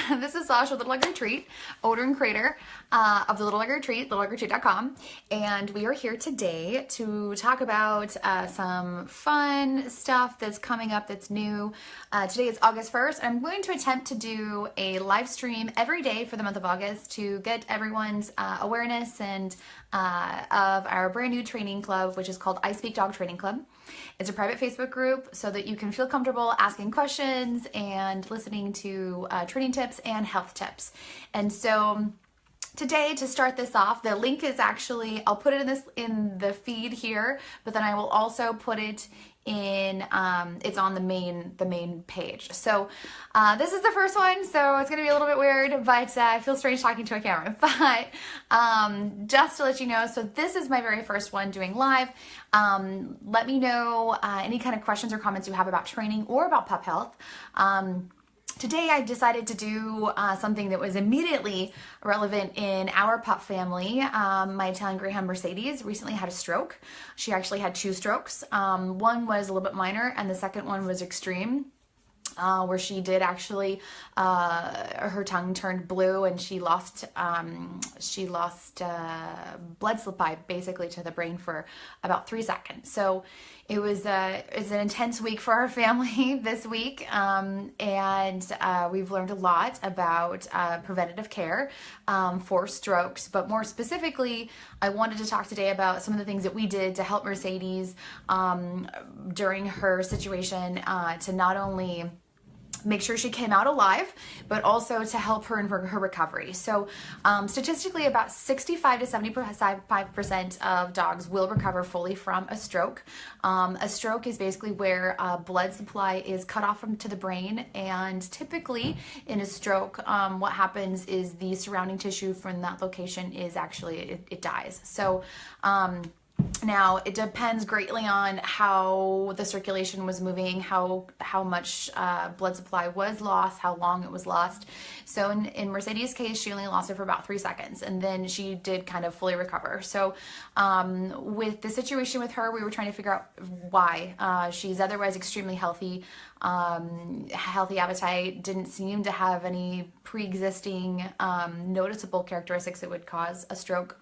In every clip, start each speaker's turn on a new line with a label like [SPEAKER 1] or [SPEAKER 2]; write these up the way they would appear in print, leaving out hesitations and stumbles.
[SPEAKER 1] This is Sasha, Little Ugly Treat, owner and creator of the Little Ugly Treat, littleuglytreat.com, and we are here today to talk about some fun stuff that's coming up that's new. Today is August 1st, and I'm going to attempt to do a live stream every day for the month of August to get everyone's awareness and of our brand new training club, which is called I Speak Dog Training Club. It's a private Facebook group so that you can feel comfortable asking questions and listening to training tips and health tips. And so today, to start this off, the link is actually, I'll put it in the feed here, but then I will also put it in, it's on the main page. So this is the first one, so it's gonna be a little bit weird, but I feel strange talking to a camera. But just to let you know, so this is my very first one doing live. Let me know any kind of questions or comments you have about training or about pup health. Today I decided to do something that was immediately relevant in our pup family. My Italian Greyhound Mercedes recently had a stroke. She actually had 2 strokes. One was a little bit minor and the second one was extreme. Where she did actually, her tongue turned blue and she lost blood supply basically to the brain for about 3 seconds. So it was an intense week for our family this week, and we've learned a lot about preventative care for strokes. But more specifically, I wanted to talk today about some of the things that we did to help Mercedes during her situation, to not only make sure she came out alive, but also to help her in her recovery. So statistically, about 65 to 75% of dogs will recover fully from a stroke. A stroke is basically where blood supply is cut off to the brain, and typically in a stroke, what happens is the surrounding tissue from that location is actually, it dies. So now, it depends greatly on how the circulation was moving, how much blood supply was lost, how long it was lost. So in Mercedes' case, she only lost it for about 3 seconds, and then she did kind of fully recover. So with the situation with her, we were trying to figure out why. She's otherwise extremely healthy, healthy appetite, didn't seem to have any pre-existing noticeable characteristics that would cause a stroke.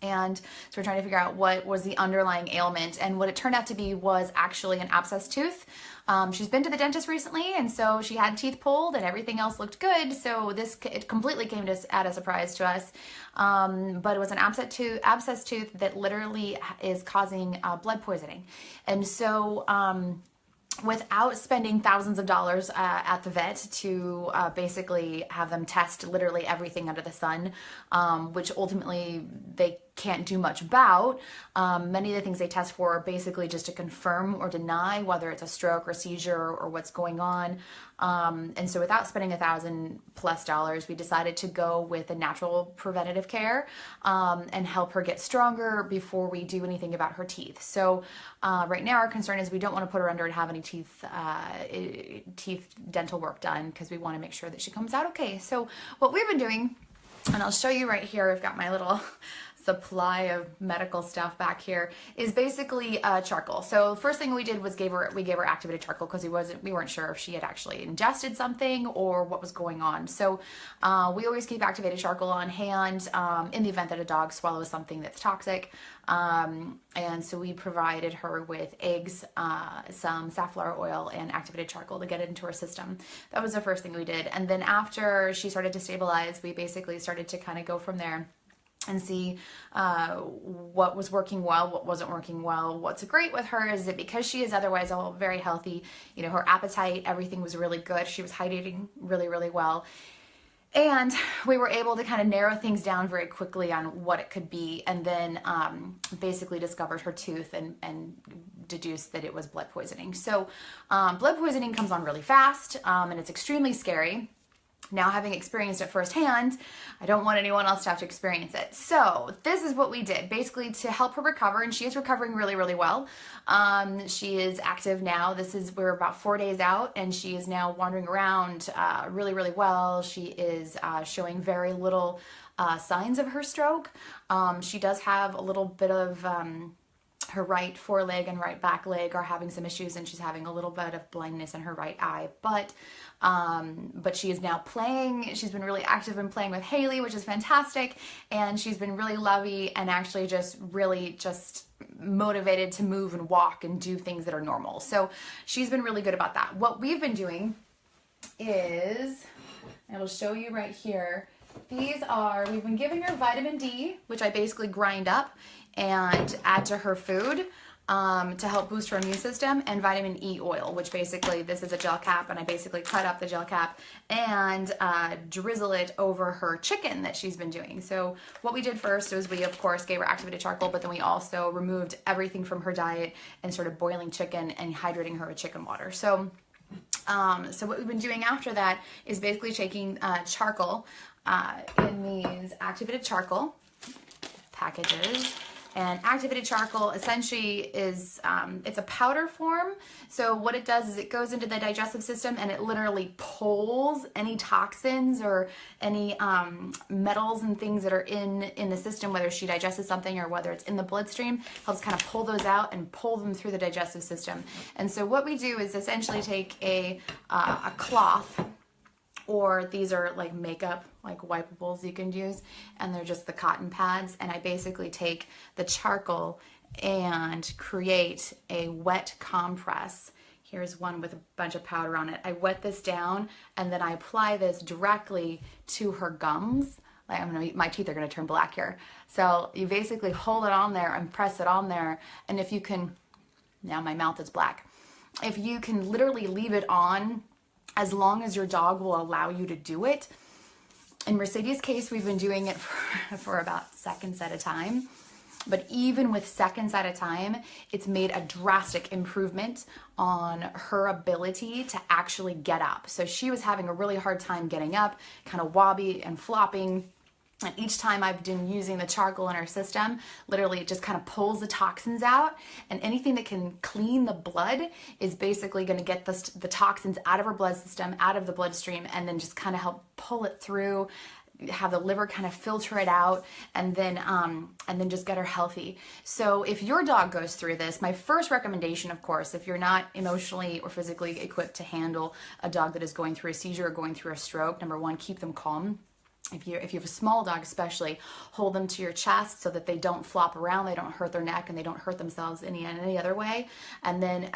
[SPEAKER 1] And so we're trying to figure out what was the underlying ailment, and what it turned out to be was actually an abscess tooth. She's been to the dentist recently, and so she had teeth pulled and everything else looked good. So it completely came at a surprise to us. But it was an abscess tooth that literally is causing blood poisoning. And so without spending thousands of dollars at the vet to basically have them test literally everything under the sun, which ultimately they can't do much about. Many of the things they test for are basically just to confirm or deny whether it's a stroke or seizure or what's going on. And so without spending $1,000+ we decided to go with a natural preventative care and help her get stronger before we do anything about her teeth. So right now our concern is we don't want to put her under and have any teeth dental work done, because we want to make sure that she comes out okay. So what we've been doing, and I'll show you right here, I've got my little supply of medical stuff back here, is basically charcoal. So the first thing we did was we gave her activated charcoal, because we weren't sure if she had actually ingested something or what was going on. So we always keep activated charcoal on hand in the event that a dog swallows something that's toxic. And so we provided her with eggs, some safflower oil, and activated charcoal to get it into her system. That was the first thing we did. And then after she started to stabilize, we basically started to kind of go from there and see what was working well, what wasn't working well. What's great with her is that because she is otherwise all very healthy, you know, her appetite, everything was really good. She was hydrating really, really well. And we were able to kind of narrow things down very quickly on what it could be, and then basically discovered her tooth and deduced that it was blood poisoning. So blood poisoning comes on really fast, and it's extremely scary. Now, having experienced it firsthand, I don't want anyone else to have to experience it. So this is what we did, basically to help her recover, and she is recovering really, really well. She is active now. We're about 4 days out, and she is now wandering around really, really well. She is showing very little signs of her stroke. She does have a little bit of her right foreleg and right back leg are having some issues, and she's having a little bit of blindness in her right eye. But she is now playing. She's been really active in playing with Haley, which is fantastic. And she's been really lovey and actually just really just motivated to move and walk and do things that are normal. So she's been really good about that. What we've been doing is, I will show you right here. We've been giving her vitamin D, which I basically grind up and add to her food to help boost her immune system, and vitamin E oil, which basically, this is a gel cap, and I basically cut up the gel cap and drizzle it over her chicken that she's been doing. So what we did first was we, of course, gave her activated charcoal, but then we also removed everything from her diet and started boiling chicken and hydrating her with chicken water. So what we've been doing after that is basically taking charcoal in these activated charcoal packages. And activated charcoal essentially is, it's a powder form. So what it does is it goes into the digestive system and it literally pulls any toxins or any metals and things that are in the system, whether she digests something or whether it's in the bloodstream, helps kind of pull those out and pull them through the digestive system. And so what we do is essentially take a cloth, or these are like makeup, like wipables you can use, and they're just the cotton pads. And I basically take the charcoal and create a wet compress. Here's one with a bunch of powder on it. I wet this down and then I apply this directly to her gums. Like my teeth are gonna turn black here. So you basically hold it on there and press it on there. And if you can, now my mouth is black. If you can literally leave it on as long as your dog will allow you to do it. In Mercedes' case, we've been doing it for about seconds at a time. But even with seconds at a time, it's made a drastic improvement on her ability to actually get up. So she was having a really hard time getting up, kind of wobbly and flopping. And each time I've been using the charcoal in her system, literally it just kind of pulls the toxins out, and anything that can clean the blood is basically going to get the toxins out of her blood system, out of the bloodstream, and then just kind of help pull it through, have the liver kind of filter it out, and then just get her healthy. So if your dog goes through this, my first recommendation, of course, if you're not emotionally or physically equipped to handle a dog that is going through a seizure or going through a stroke, number one, keep them calm. If you have a small dog especially, hold them to your chest so that they don't flop around, they don't hurt their neck, and they don't hurt themselves in any other way. And then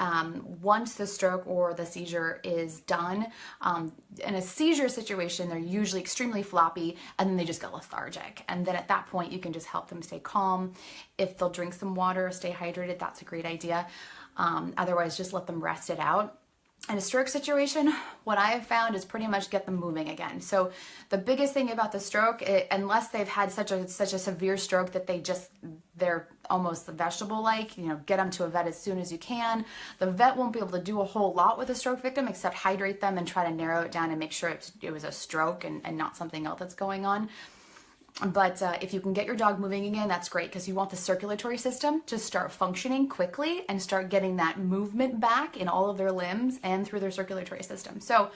[SPEAKER 1] once the stroke or the seizure is done, in a seizure situation, they're usually extremely floppy, and then they just get lethargic. And then at that point, you can just help them stay calm. If they'll drink some water, stay hydrated, that's a great idea. Otherwise, just let them rest it out. In a stroke situation, what I have found is pretty much get them moving again. So the biggest thing about the stroke, unless they've had such a severe stroke that they're almost vegetable-like, get them to a vet as soon as you can. The vet won't be able to do a whole lot with a stroke victim except hydrate them and try to narrow it down and make sure it was a stroke and not something else that's going on. But if you can get your dog moving again, that's great, because you want the circulatory system to start functioning quickly and start getting that movement back in all of their limbs and through their circulatory system. So,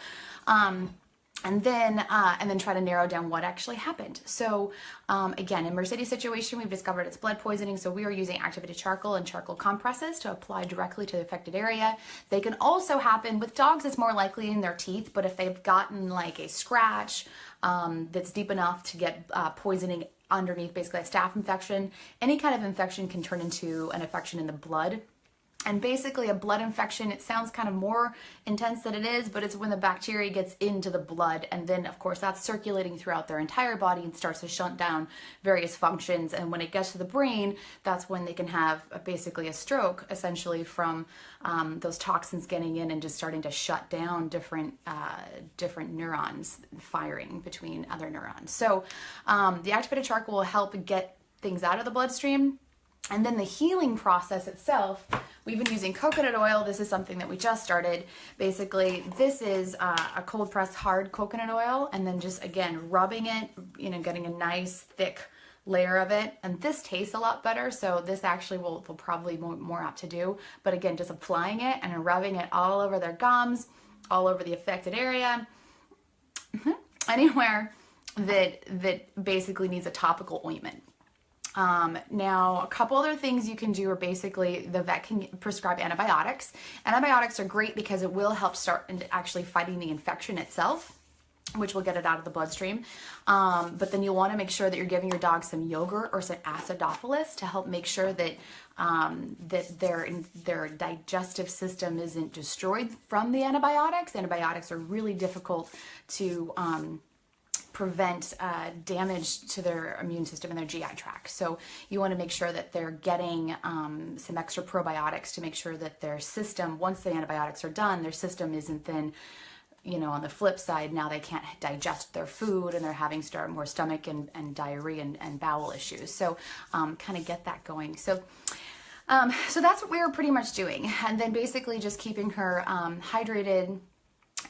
[SPEAKER 1] and then try to narrow down what actually happened. So again, in Mercedes' situation, we've discovered it's blood poisoning, so we are using activated charcoal and charcoal compresses to apply directly to the affected area. They can also happen with dogs, it's more likely in their teeth, but if they've gotten like a scratch that's deep enough to get poisoning underneath, basically a staph infection, any kind of infection can turn into an infection in the blood. And basically a blood infection, it sounds kind of more intense than it is, but it's when the bacteria gets into the blood, and then of course that's circulating throughout their entire body and starts to shut down various functions. And when it gets to the brain, that's when they can have basically a stroke, essentially from those toxins getting in and just starting to shut down different neurons firing between other neurons. So the activated charcoal will help get things out of the bloodstream. And then the healing process itself, we've been using coconut oil. This is something that we just started. Basically, this is a cold pressed hard coconut oil, and then just, again, rubbing it, getting a nice thick layer of it. And this tastes a lot better, so this actually will probably more apt to do. But again, just applying it and rubbing it all over their gums, all over the affected area, anywhere that basically needs a topical ointment. Now, a couple other things you can do are basically the vet can prescribe antibiotics. Antibiotics are great because it will help start actually fighting the infection itself, which will get it out of the bloodstream. But then you'll want to make sure that you're giving your dog some yogurt or some acidophilus to help make sure that that their digestive system isn't destroyed from the antibiotics. Antibiotics are really difficult to prevent damage to their immune system and their GI tract. So you want to make sure that they're getting some extra probiotics to make sure that their system, once the antibiotics are done, their system isn't then, you know, on the flip side, now they can't digest their food and they're having more stomach and diarrhea and bowel issues. So kind of get that going. So that's what we were pretty much doing. And then basically just keeping her hydrated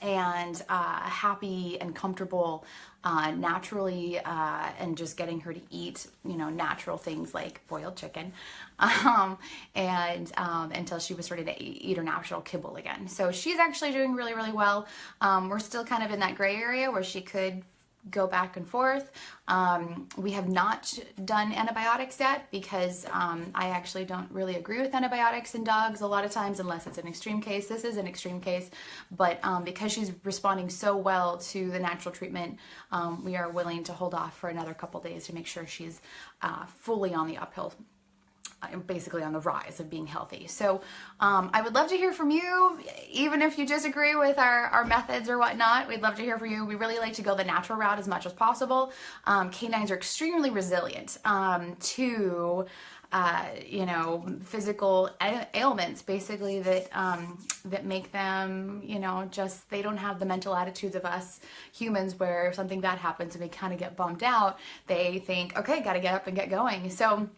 [SPEAKER 1] and happy and comfortable naturally, and just getting her to eat, you know, natural things like boiled chicken, and until she was starting to eat her natural kibble again. So she's actually doing really, really well. We're still kind of in that gray area where she could go back and forth. We have not done antibiotics yet because I actually don't really agree with antibiotics in dogs a lot of times unless it's an extreme case. This is an extreme case, but because she's responding so well to the natural treatment, we are willing to hold off for another couple days to make sure she's fully on the uphill, basically on the rise of being healthy. So I would love to hear from you, even if you disagree with our methods or whatnot. We'd love to hear from you. We really like to go the natural route as much as possible. Canines are extremely resilient to you know, physical ailments, basically, that make them, you know, just, they don't have the mental attitudes of us humans where if something bad happens and we kind of get bummed out, they think, okay, got to get up and get going. So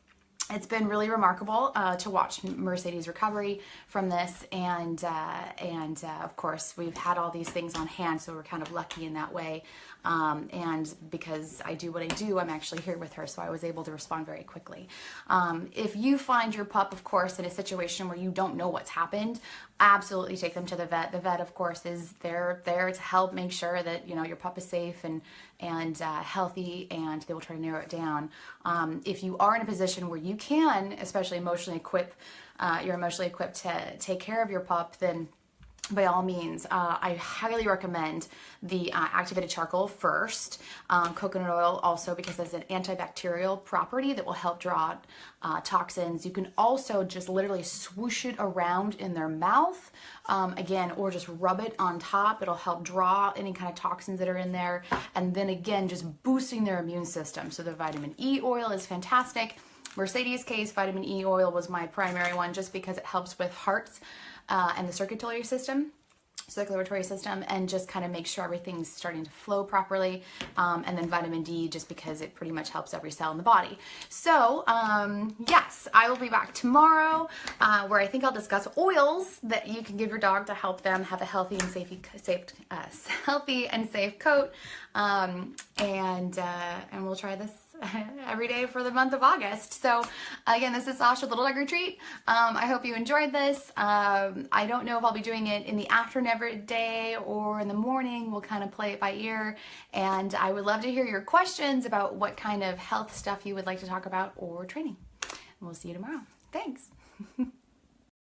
[SPEAKER 1] it's been really remarkable to watch Mercedes' recovery from this, and of course we've had all these things on hand, so we're kind of lucky in that way. And because I do what I do, I'm actually here with her, so I was able to respond very quickly. If you find your pup, of course, in a situation where you don't know what's happened, absolutely take them to the vet. The vet, of course, is there to help make sure that, you know, your pup is safe and healthy, and they will try to narrow it down. If you are in a position where you can, especially emotionally equip, you're emotionally equipped to take care of your pup, then by all means, I highly recommend the activated charcoal first. Coconut oil also, because there's an antibacterial property that will help draw toxins. You can also just literally swoosh it around in their mouth, again, or just rub it on top. It'll help draw any kind of toxins that are in there. And then again, just boosting their immune system. So the vitamin E oil is fantastic. Mercedes' case, vitamin E oil was my primary one just because it helps with hearts and the circulatory system, and just kind of make sure everything's starting to flow properly. And then vitamin D, just because it pretty much helps every cell in the body. So yes, I will be back tomorrow, where I think I'll discuss oils that you can give your dog to help them have a healthy and safe coat. And we'll try this every day for the month of August. So again, this is Sasha, Little Dog Retreat. I hope you enjoyed this. I don't know if I'll be doing it in the afternoon every day or in the morning. We'll kind of play it by ear. And I would love to hear your questions about what kind of health stuff you would like to talk about or training. And we'll see you tomorrow. Thanks.